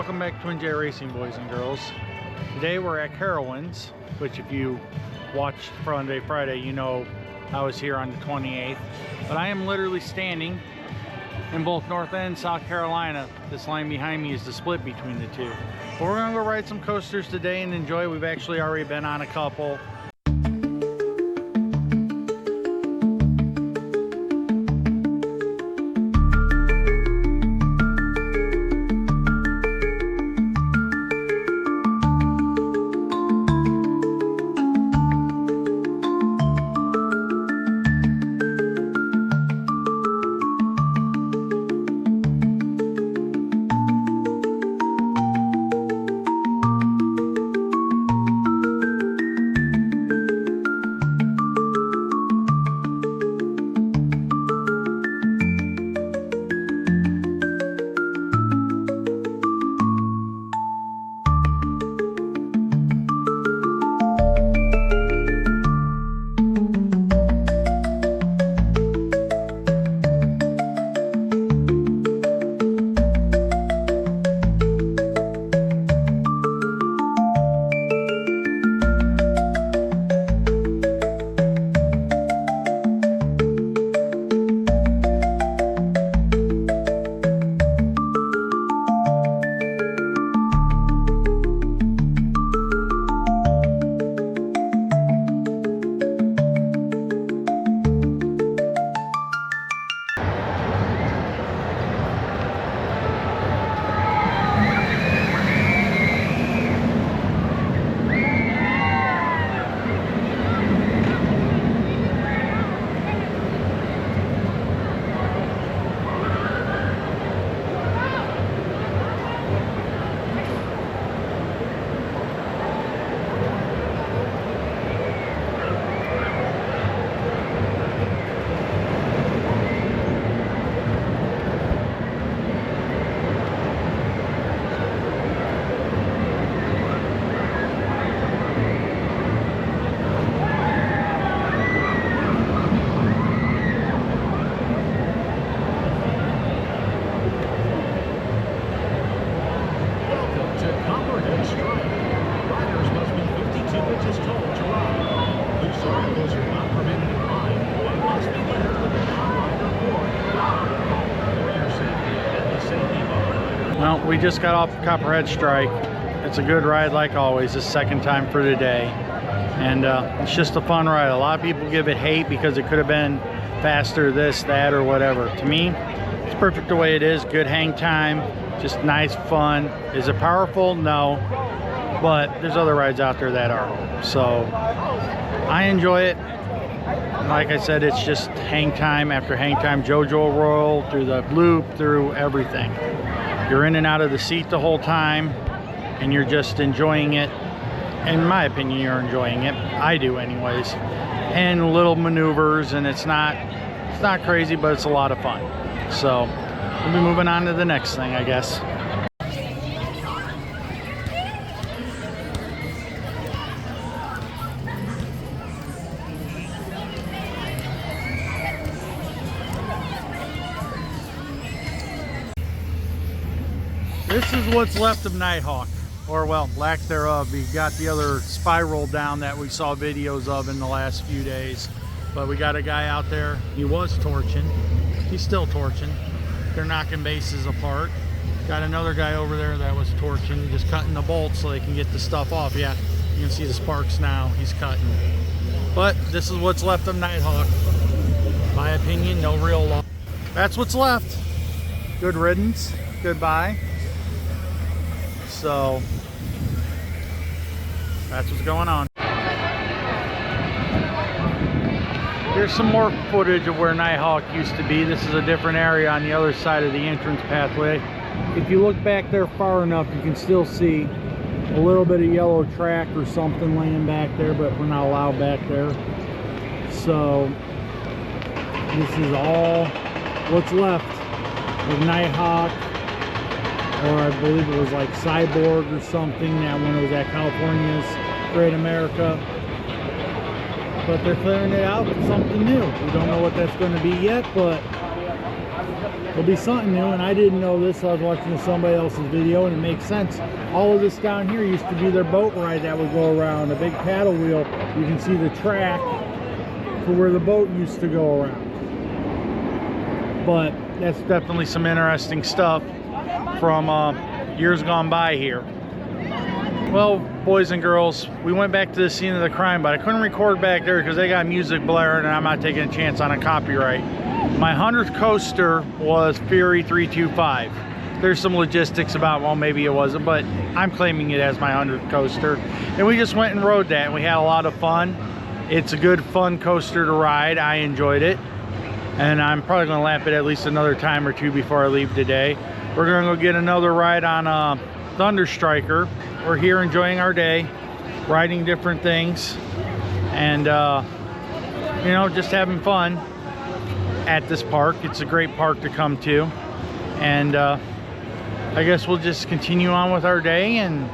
welcome back to Twin J Racing, boys and girls. Today we're at Carowinds, which if you watched Fun Day Friday, you know I was here on the 28th. But I am literally standing in both North and South Carolina. This line behind me is the split between the two. But we're gonna go ride some coasters today and enjoy. We've actually already been on a couple. Well, we just got off Copperhead Strike. It's a good ride like always, the second time for today. And it's just a fun ride. A lot of people give it hate because it could have been faster, this, that, or whatever. To me, it's perfect the way it is. Good hang time, just nice fun. Is it powerful? No. But there's other rides out there that are. So I enjoy it. Like I said, it's just hang time after hang time. JoJo roll through the loop, through everything. You're in and out of the seat the whole time, and you're just enjoying it. In my opinion, you're enjoying it. I do anyways. And little maneuvers, and it's not crazy, but it's a lot of fun. So we'll be moving on to the next thing, I guess. This is what's left of Nighthawk, or well, lack thereof. We got the other spiral down that we saw videos of in the last few days. But we got a guy out there, he was torching. He's still torching. They're knocking bases apart. Got another guy over there that was torching, just cutting the bolts so they can get the stuff off. Yeah, you can see the sparks now, he's cutting. But this is what's left of Nighthawk. My opinion, no real loss. That's what's left. Good riddance, goodbye. So that's what's going on. Here's some more footage of where Nighthawk used to be. This is a different area on the other side of the entrance pathway. If you look back there far enough, you can still see a little bit of yellow track or something laying back there, but we're not allowed back there. So this is all what's left of Nighthawk. Or I believe it was like Cyborg or something, that one was at California's Great America. But they're clearing it out for something new. We don't know what that's going to be yet, but It'll be something new, and I didn't know this. So I was watching somebody else's video, and it makes sense. All of this down here used to be their boat ride that would go around. A big paddle wheel. You can see the track for where the boat used to go around. But that's definitely some interesting stuff from years gone by here. Well, boys and girls, we went back to the scene of the crime, but I couldn't record back there because they got music blaring and I'm not taking a chance on a copyright. My 100th coaster was Fury 325. There's some logistics about, well, maybe it wasn't, but I'm claiming it as my 100th coaster. And we just went and rode that, and we had a lot of fun. It's a good, fun coaster to ride. I enjoyed it. And I'm probably going to lap it at least another time or two before I leave today. We're going to go get another ride on Thunder Striker. We're here enjoying our day, riding different things, and you know, just having fun at this park. It's a great park to come to, and I guess we'll just continue on with our day, and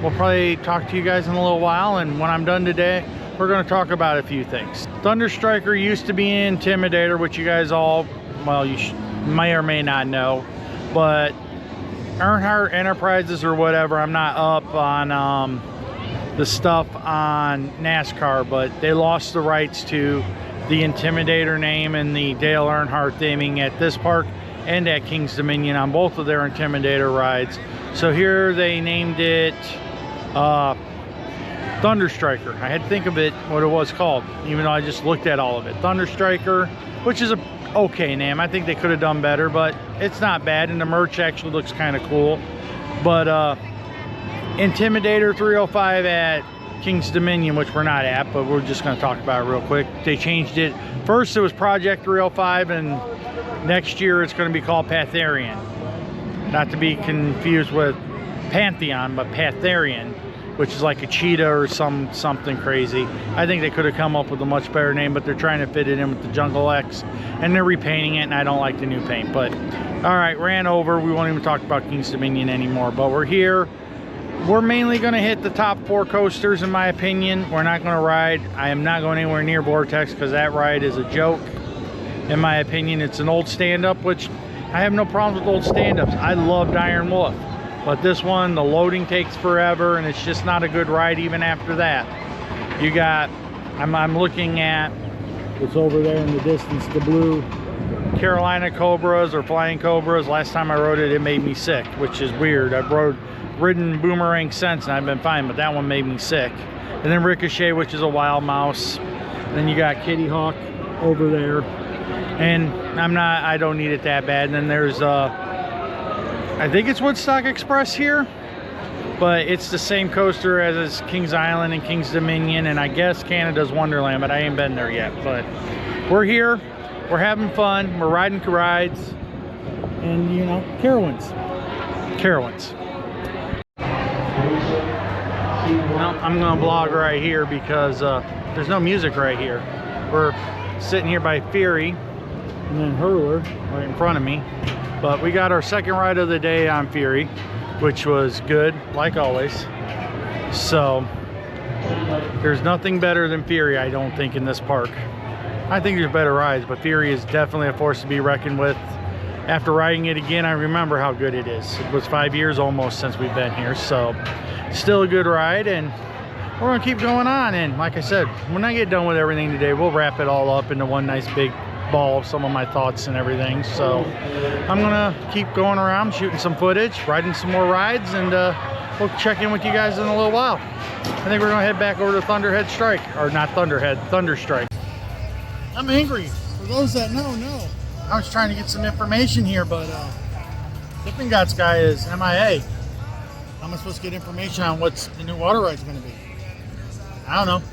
we'll probably talk to you guys in a little while. And when I'm done today, we're going to talk about a few things. Thunder Striker used to be an Intimidator, which you guys all, well, you may or may not know, but Earnhardt Enterprises or whatever, I'm not up on the stuff on NASCAR, but they lost the rights to the Intimidator name and the Dale Earnhardt theming at this park and at King's Dominion on both of their Intimidator rides. So here they named it Thunder Striker. I had to think of it, what it was called, even though I just looked at all of it. Thunder Striker, which is a okay name. I think they could have done better, but it's not bad, and the merch actually looks kind of cool. But Intimidator 305 at King's Dominion, which we're not at, but we're just going to talk about it real quick. They changed it. First it was Project 305, and next year it's going to be called Patharian. Not to be confused with Pantheon, but Patharian, which is like a cheetah or something crazy. I think they could have come up with a much better name, but they're trying to fit it in with the Jungle X, and they're repainting it, and I don't like the new paint. But all right, ran over. We won't even talk about King's Dominion anymore, but we're here. We're mainly going to hit the top 4 coasters, in my opinion. We're not going to ride. I am not going anywhere near Vortex because that ride is a joke. In my opinion, it's an old stand-up, which I have no problems with old stand-ups. I loved Iron Wolf. But this one, the loading takes forever, and it's just not a good ride even after that. You got, I'm looking at, it's over there in the distance, the blue Carolina Cobras or Flying Cobras. Last time I rode it, it made me sick, which is weird. I've ridden Boomerang since, and I've been fine, but that one made me sick. And then Ricochet, which is a wild mouse. And then you got Kitty Hawk over there. And I don't need it that bad. And then there's I think it's Woodstock Express here, but it's the same coaster as Kings Island and King's Dominion, and I guess Canada's Wonderland, but I ain't been there yet. But we're here, we're having fun, we're riding rides, and you know, Carowinds. Well, I'm gonna vlog right here because there's no music right here. We're sitting here by Fury, and then Hurler right in front of me. But we got our second ride of the day on Fury, which was good, like always. So there's nothing better than Fury, I don't think, in this park. I think there's better rides, but Fury is definitely a force to be reckoned with. After riding it again, I remember how good it is. It was 5 years almost since we've been here, so still a good ride, and we're gonna keep going on. And like I said, when I get done with everything today, we'll wrap it all up into one nice big ball of some of my thoughts and everything. So I'm gonna keep going around, shooting some footage, riding some more rides, and we'll check in with you guys in a little while. I think we're gonna head back over to Thunderhead Strike, or not Thunderhead, Thunder Strike. I'm angry. For those that know, I was trying to get some information here, but Dippin' Dots guy is MIA. How am I supposed to get information on what's the new water ride's gonna be? I don't know.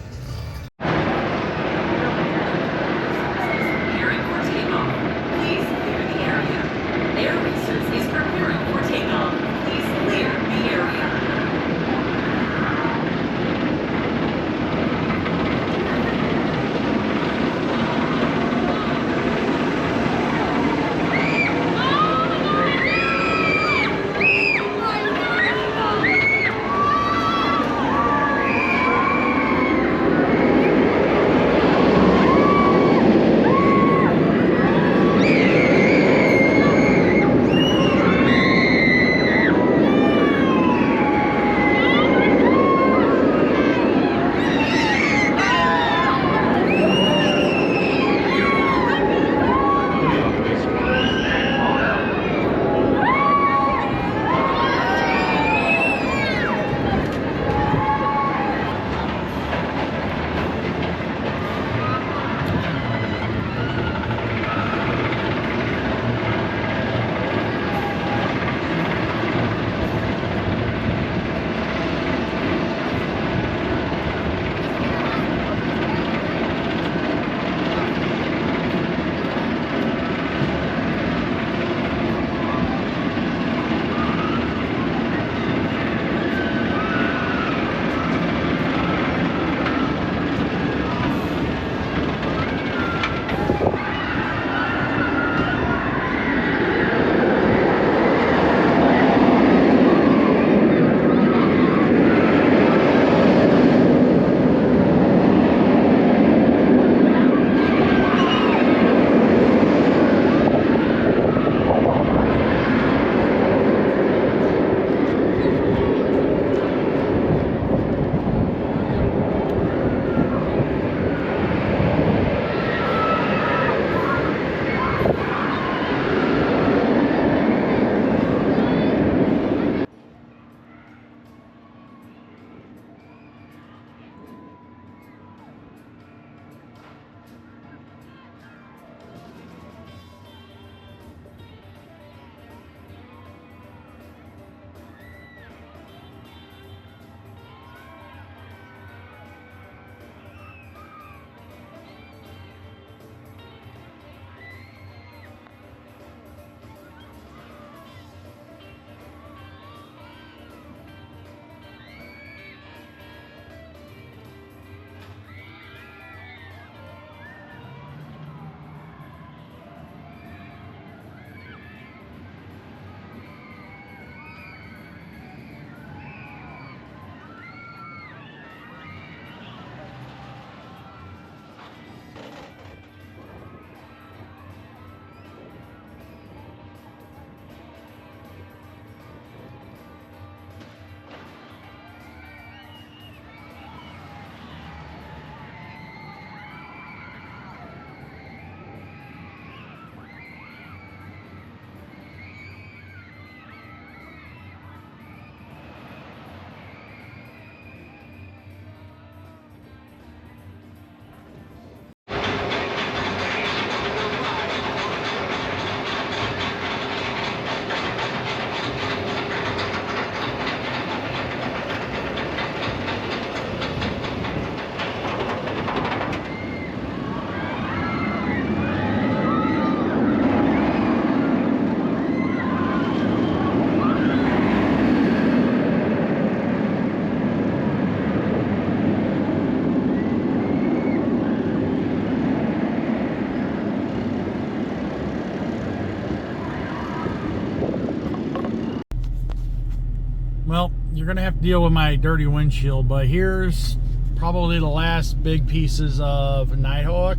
Well, you're gonna have to deal with my dirty windshield, but here's probably the last big pieces of Nighthawk.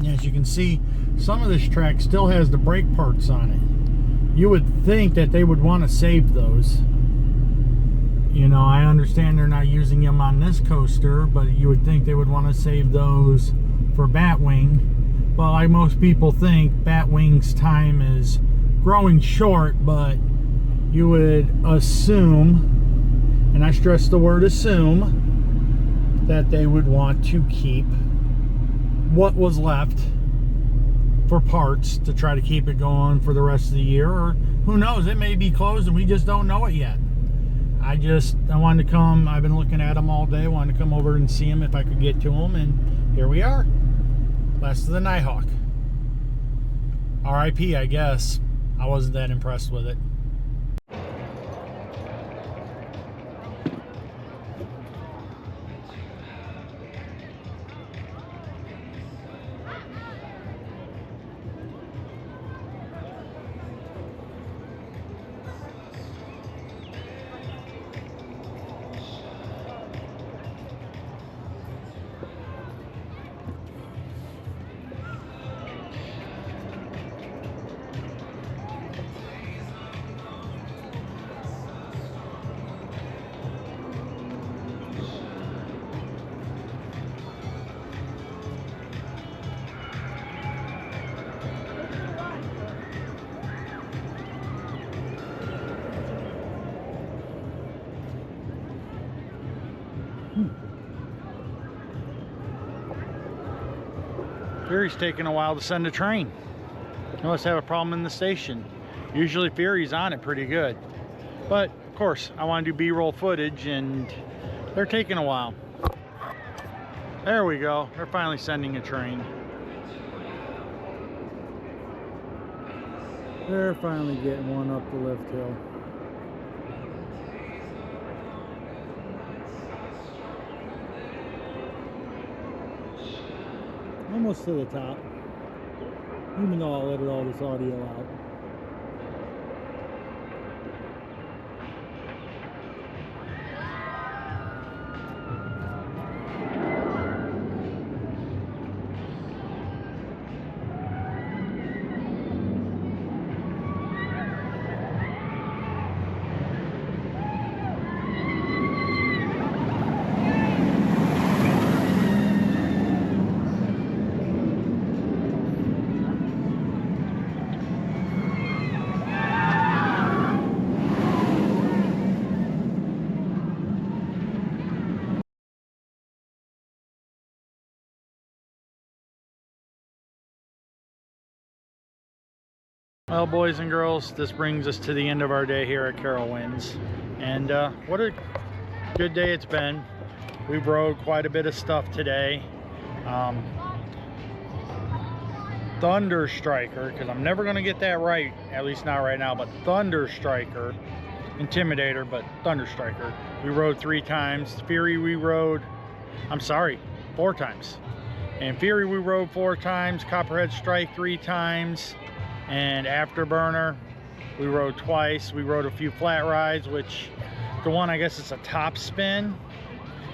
As you can see, some of this track still has the brake parts on it. You would think that they would want to save those. You know, I understand they're not using them on this coaster, but you would think they would want to save those for Batwing. But like most people think, Batwing's time is growing short, but you would assume, and I stress the word assume, that they would want to keep what was left for parts to try to keep it going for the rest of the year, or who knows, it may be closed and we just don't know it yet. I wanted to come, I've been looking at them all day, wanted to come over and see them if I could get to them, and here we are. Last of the Nighthawk. RIP, I guess. I wasn't that impressed with it. Fury's taking a while to send a train. They must have a problem in the station. Usually Fury's on it pretty good. But of course, I want to do B-roll footage and they're taking a while. There we go. They're finally sending a train. They're finally getting one up the lift hill. Almost to the top, even though I'll edit all this audio out. Well, boys and girls, this brings us to the end of our day here at Carowinds. And what a good day it's been. We've rode quite a bit of stuff today. Thunder Striker, because I'm never going to get that right, at least not right now, but Thunder Striker. Intimidator, but Thunder Striker. We rode 3 times. Fury we rode, I'm sorry, 4 times. And Fury we rode 4 times. Copperhead Strike 3 times. And Afterburner we rode twice. We rode a few flat rides, which the one, I guess it's a top spin.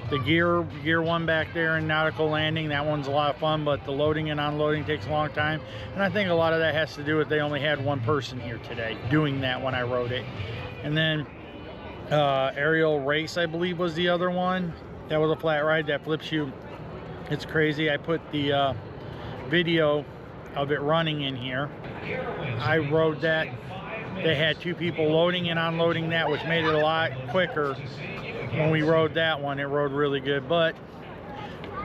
The gear one back there in Nautical Landing, that one's a lot of fun, but the loading and unloading takes a long time. And I think a lot of that has to do with they only had 1 person here today doing that when I rode it. And then Aerial Race, I believe, was the other one. That was a flat ride that flips you. It's crazy. I put the video of it running in here. I rode that. They had 2 people loading and unloading that, which made it a lot quicker. When we rode that one, it rode really good. But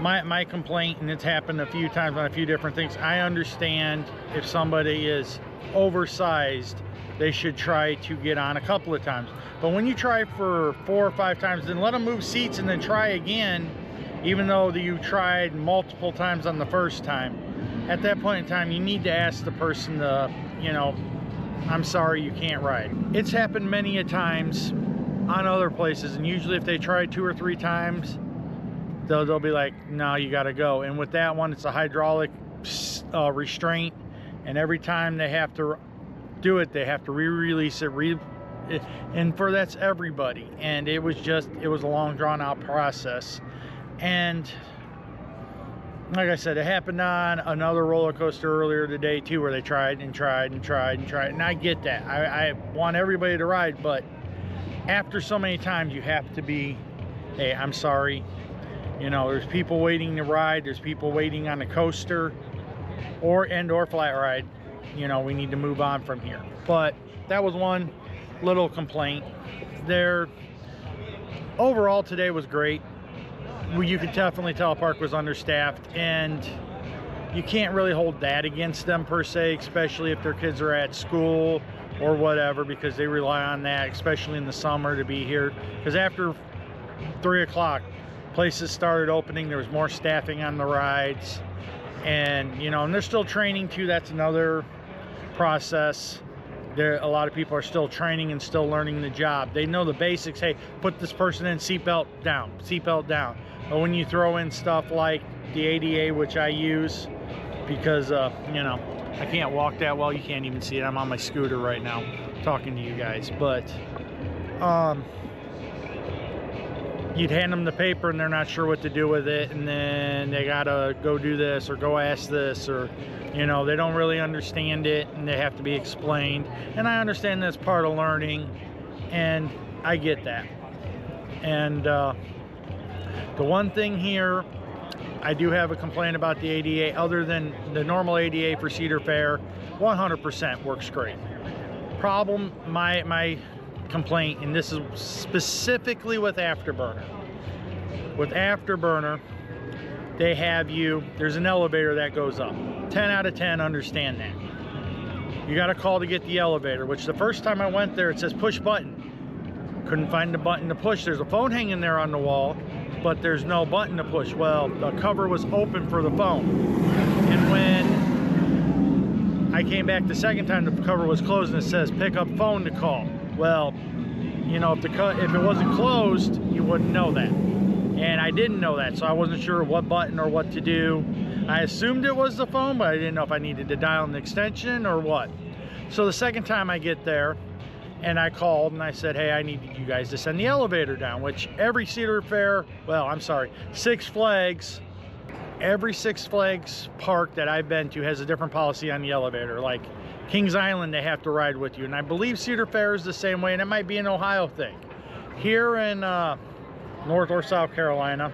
my complaint, and it's happened a few times on a few different things, I understand if somebody is oversized, they should try to get on a couple of times. But when you try for 4 or 5 times, then let them move seats and then try again, even though you tried multiple times on the first time. At that point in time, you need to ask the person to, you know, I'm sorry, you can't ride. It's happened many a times on other places, and usually if they try 2 or 3 times, they'll be like, no, you gotta go. And with that one, it's a hydraulic restraint, and every time they have to do it, they have to re-release it, and for that's everybody. And it was a long drawn out process. And like I said, it happened on another roller coaster earlier today too, where they tried and tried and tried and tried. And I get that. I want everybody to ride, but after so many times, you have to be, hey, I'm sorry. You know, there's people waiting to ride. There's people waiting on the coaster or flat ride. You know, we need to move on from here. But that was one little complaint. Overall, today was great. You could definitely tell park was understaffed, and you can't really hold that against them per se, especially if their kids are at school or whatever, because they rely on that, especially in the summer, to be here. Because after 3 o'clock, places started opening. There was more staffing on the rides, and you know, and they're still training too. That's another process. A lot of people are still training and still learning the job. They know the basics. Hey, put this person in, seatbelt down, seatbelt down. But when you throw in stuff like the ADA, which I use, because you know, I can't walk that well. You can't even see it. I'm on my scooter right now talking to you guys. But you'd hand them the paper and they're not sure what to do with it, and then they gotta go do this or go ask this, or you know, they don't really understand it and they have to be explained. And I understand that's part of learning, and I get that. And the one thing here, I do have a complaint about the ADA. Other than the normal ADA for Cedar Fair, 100% works great. Problem, my complaint, and this is specifically with Afterburner. With Afterburner, they have there's an elevator that goes up. 10 out of 10 understand that. You got to call to get the elevator, which the first time I went there, it says push button. Couldn't find the button to push. There's a phone hanging there on the wall, but there's no button to push. Well, the cover was open for the phone. And when I came back the second time, the cover was closed and it says pick up phone to call. Well, you know, if it wasn't closed, you wouldn't know that. And I didn't know that, so I wasn't sure what button or what to do. I assumed it was the phone, but I didn't know if I needed to dial an extension or what. So the second time I get there, and I called and I said, hey, I need you guys to send the elevator down, which every Cedar Fair, well, I'm sorry, Six Flags, every Six Flags park that I've been to has a different policy on the elevator. Like Kings Island, they have to ride with you. And I believe Cedar Fair is the same way, and it might be an Ohio thing. Here in North or South Carolina,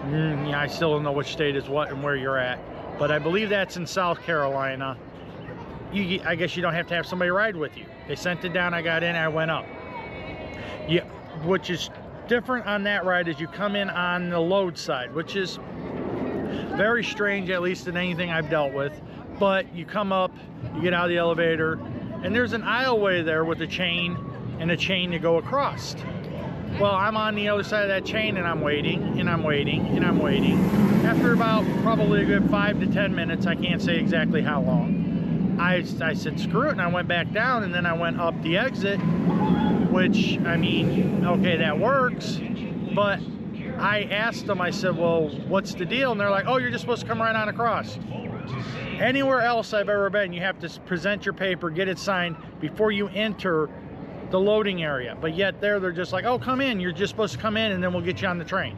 yeah, I still don't know which state is what and where you're at, but I believe that's in South Carolina. I guess you don't have to have somebody ride with you. They sent it down, I got in, I went up. Yeah, which is different on that ride is you come in on the load side, which is very strange, at least in anything I've dealt with. But you come up, you get out of the elevator, and there's an aisleway there with a chain and a chain to go across. Well, I'm on the other side of that chain, and I'm waiting, and I'm waiting, and I'm waiting. After about probably a good 5 to 10 minutes, I can't say exactly how long, I said screw it, and I went back down, and then I went up the exit, which, I mean, okay, that works, but I asked them, I said, well, what's the deal? And they're like, oh, you're just supposed to come right on across. Anywhere else I've ever been, you have to present your paper, get it signed before you enter the loading area. But yet they're just like, oh, come in, you're just supposed to come in, and then we'll get you on the train.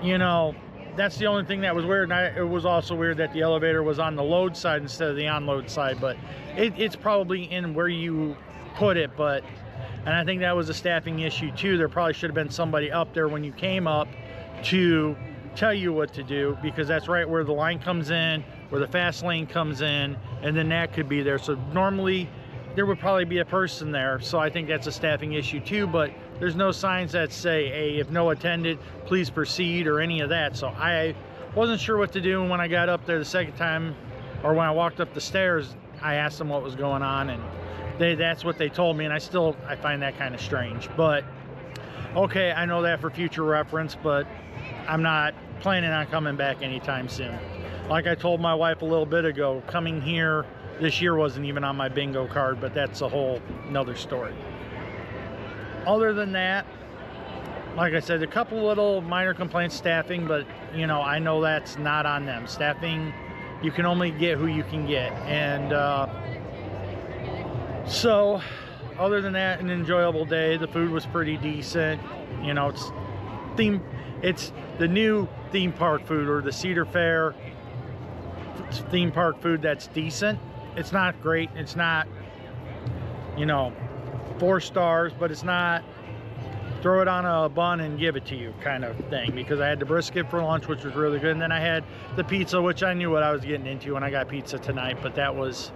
You know, that's the only thing that was weird. And it was also weird that the elevator was on the load side instead of the unload side, but it's probably in where you put it. But, and I think that was a staffing issue too. There probably should have been somebody up there when you came up to tell you what to do, because that's right where the line comes in, where the fast lane comes in, and then that could be there. So normally there would probably be a person there. So I think that's a staffing issue too, but there's no signs that say, hey, if no attended, please proceed, or any of that. So I wasn't sure what to do. And when I got up there the second time, or when I walked up the stairs, I asked them what was going on, and that's what they told me. And I find that kind of strange, but okay, I know that for future reference, but I'm not planning on coming back anytime soon. Like I told my wife a little bit ago, coming here this year wasn't even on my bingo card, but that's a whole nother story. Other than that, like I said, a couple little minor complaints, staffing, but you know, I know that's not on them. Staffing, you can only get who you can get. And so other than that, an enjoyable day. The food was pretty decent. You know, it's the new theme park food, or the Cedar Fair theme park food that's decent. It's not great. It's not, you know, 4 stars, but it's not throw it on a bun and give it to you kind of thing, because I had the brisket for lunch, which was really good, and then I had the pizza, which I knew what I was getting into when I got pizza tonight, but that was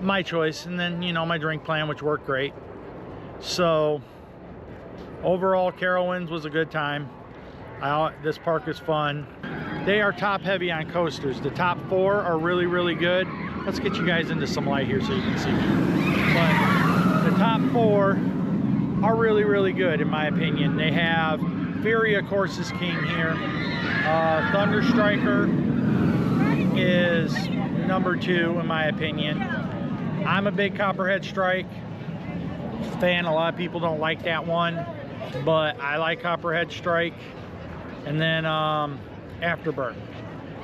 my choice. And then, you know, my drink plan, which worked great. So overall, Carowinds was a good time. This park is fun. They are top heavy on coasters. The top 4 are really, really good. Let's get you guys into some light here so you can see me. But the top 4 are really, really good in my opinion. They have Fury, of course, is king here. Thunder Striker is number 2 in my opinion. I'm a big Copperhead Strike fan. A lot of people don't like that one, but I like Copperhead Strike. And then Afterburn.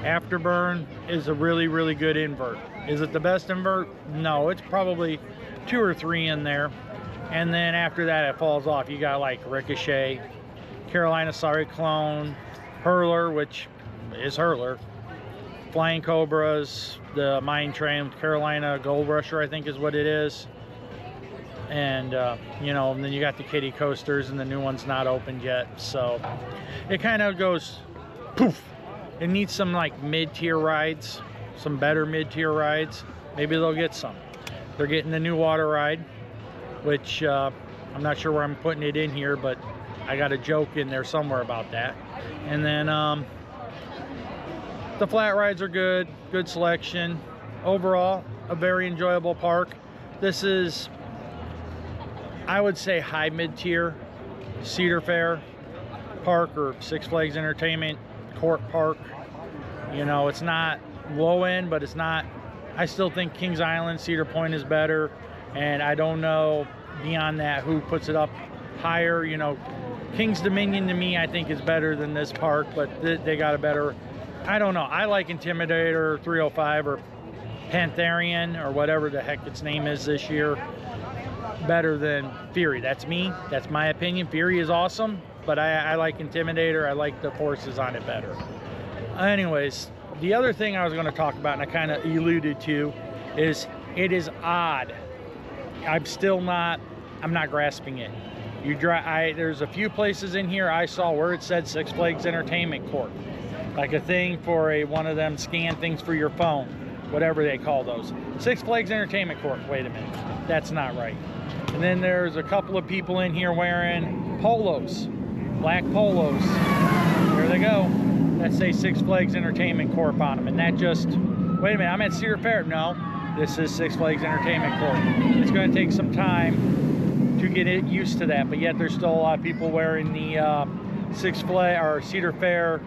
Afterburn is a really, really good invert. Is it the best invert? No, it's probably 2 or 3 in there. And then after that, it falls off. You got like Ricochet, Carolina Cyclone, Hurler, which is Hurler, Flying Cobras, the Mine Train, Carolina Gold Rusher, I think is what it is. And you know, and then you got the kiddie coasters, and the new one's not opened yet. So it kind of goes poof. It needs some like mid-tier rides, some better mid-tier rides. Maybe they'll get some. They're getting the new water ride, which I'm not sure where I'm putting it in here, but I got a joke in there somewhere about that. And then the flat rides are good selection. Overall, a very enjoyable park. This is, I would say, high mid-tier Cedar Fair park, or Six Flags Entertainment Court park. You know, it's not low end, but it's not, I still think Kings Island, Cedar Point is better, and I don't know beyond that who puts it up higher. You know, Kings Dominion to me I think is better than this park, but they got a better, I don't know, I like Intimidator 305 or Pantherian or whatever the heck its name is this year better than Fury. That's me, that's my opinion. Fury is awesome, but I like Intimidator. I like the forces on it better. Anyways, the other thing I was going to talk about, and I kind of alluded to, is it is odd. I'm not grasping it. There's a few places in here I saw where it said Six Flags Entertainment Corp. Like a thing for one of them scan things for your phone, whatever they call those. Six Flags Entertainment Corp. Wait a minute, that's not right. And then there's a couple of people in here wearing polos, black polos. There they go. That say Six Flags Entertainment Corp on them. And that just, wait a minute, I'm at Cedar Fair. No, this is Six Flags Entertainment Corp. It's going to take some time to get used to that, but yet there's still a lot of people wearing the Six Flags or Cedar Fair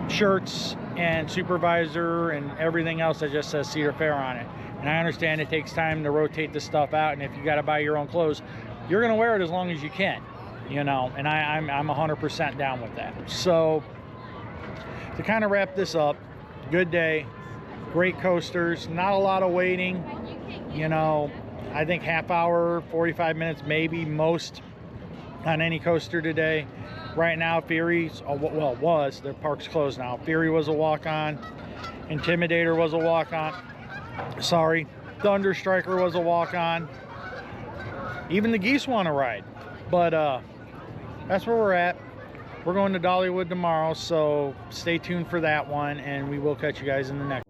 shirts and supervisor and everything else that just says Cedar Fair on it. And I understand it takes time to rotate the stuff out, and if you got to buy your own clothes, you're going to wear it as long as you can, you know, and I'm 100% down with that. So to kind of wrap this up, good day, great coasters, not a lot of waiting, you know. I think half hour, 45 minutes, maybe most on any coaster today. Right now, Fury's, well, their park's closed now. Fury was a walk-on. Intimidator was a walk-on. Sorry, Thunder Striker was a walk-on. Even the geese want to ride. But that's where we're at. We're going to Dollywood tomorrow, so stay tuned for that one, and we will catch you guys in the next one.